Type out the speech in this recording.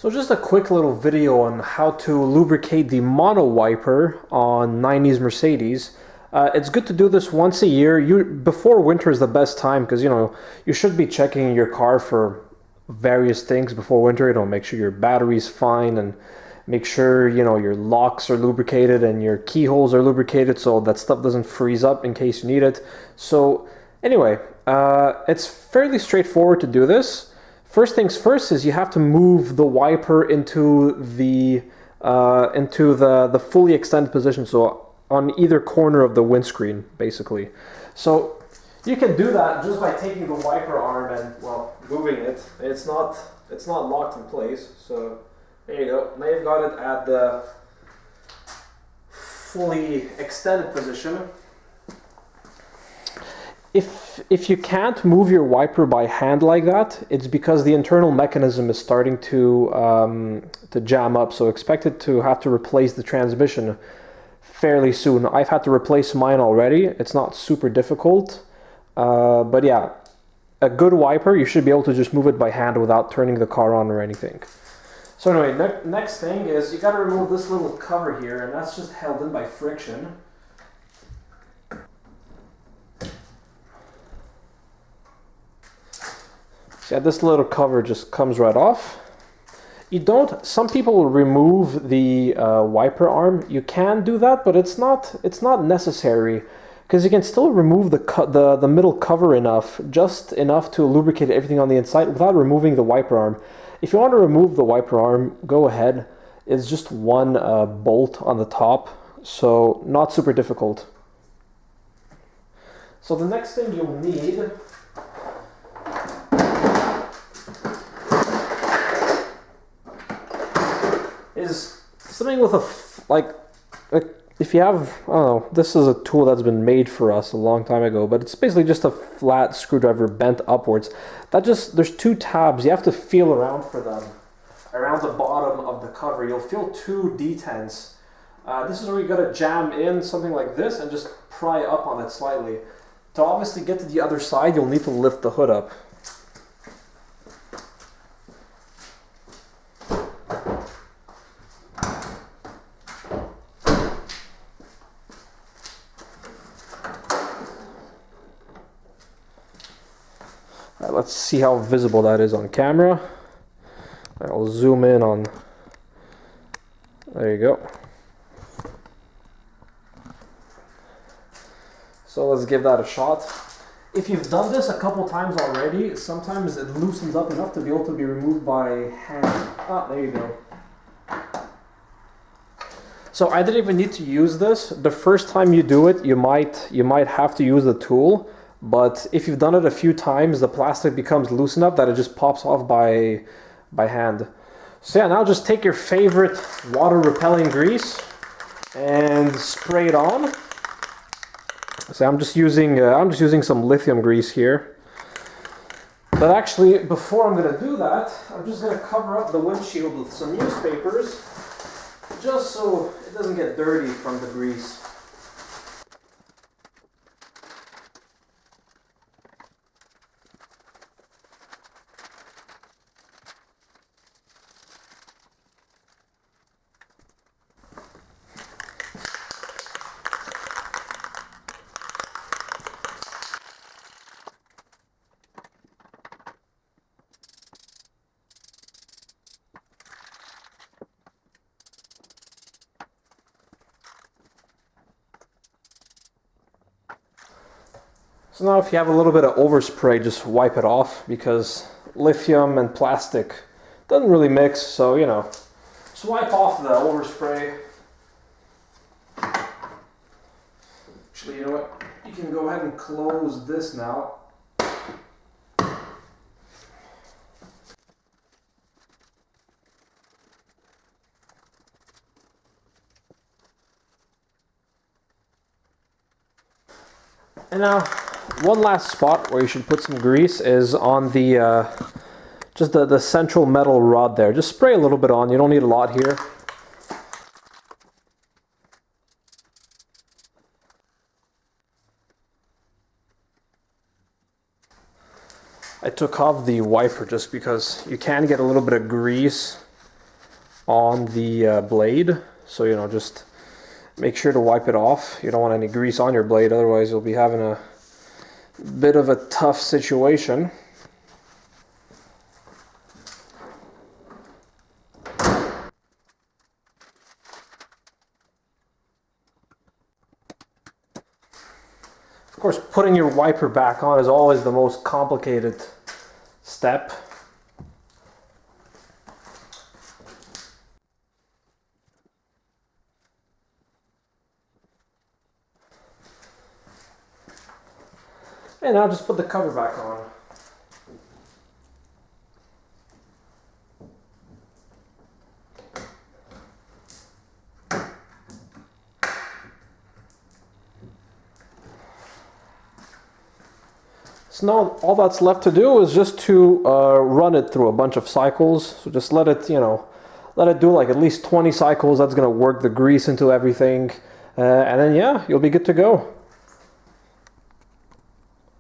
So just a quick little video on how to lubricate the mono wiper on 90s Mercedes. It's good to do this once a year. Before winter is the best time because you should be checking your car for various things before winter. Make sure your battery's fine and make sure your locks are lubricated and your keyholes are lubricated so that stuff doesn't freeze up in case you need it. So anyway, it's fairly straightforward to do this. First things first is you have to move the wiper into the fully extended position, so on either corner of the windscreen, basically. So you can do that just by taking the wiper arm and moving it. It's not locked in place. So there you go. Now you've got it at the fully extended position. If you can't move your wiper by hand like that, it's because the internal mechanism is starting to jam up. So expect it to have to replace the transmission fairly soon. I've had to replace mine already. It's not super difficult, but yeah, a good wiper, you should be able to just move it by hand without turning the car on or anything. So anyway, next thing is you got to remove this little cover here, and that's just held in by friction. Yeah, this little cover just comes right off. Some people will remove the wiper arm. You can do that, but it's not necessary because you can still remove the middle cover just enough to lubricate everything on the inside without removing the wiper arm. If you want to remove the wiper arm, go ahead. It's just one bolt on the top, so not super difficult. So the next thing you'll need is something with if you have, I don't know, this is a tool that's been made for us a long time ago, but it's basically just a flat screwdriver bent upwards. There's two tabs, you have to feel around for them, around the bottom of the cover. You'll feel two detents. This is where you gotta jam in something like this and just pry up on it slightly. To obviously get to the other side, you'll need to lift the hood up. Let's see how visible that is on camera. I'll zoom in on, there you go. So let's give that a shot. If you've done this a couple times already, sometimes it loosens up enough to be able to be removed by hand. Ah, there you go. So I didn't even need to use this. The first time you do it, you might have to use the tool. But if you've done it a few times, the plastic becomes loose enough that it just pops off by hand. So yeah, now just take your favorite water-repelling grease and spray it on. So I'm just using some lithium grease here. But actually, before I'm going to do that, I'm just going to cover up the windshield with some newspapers, just so it doesn't get dirty from the grease. So now if you have a little bit of overspray, just wipe it off because lithium and plastic doesn't really mix, so just wipe off the overspray. Actually, you know what? You can go ahead and close this now. And now, one last spot where you should put some grease is on the just the central metal rod there. Just spray a little bit on. You don't need a lot here. I took off the wiper just because you can get a little bit of grease on the blade. So, you know, just make sure to wipe it off. You don't want any grease on your blade, otherwise you'll be having a bit of a tough situation. Of course, putting your wiper back on is always the most complicated step. And now just put the cover back on. So now all that's left to do is just to run it through a bunch of cycles. So just let it, you know, let it do like at least 20 cycles. That's gonna work the grease into everything. And then yeah, you'll be good to go.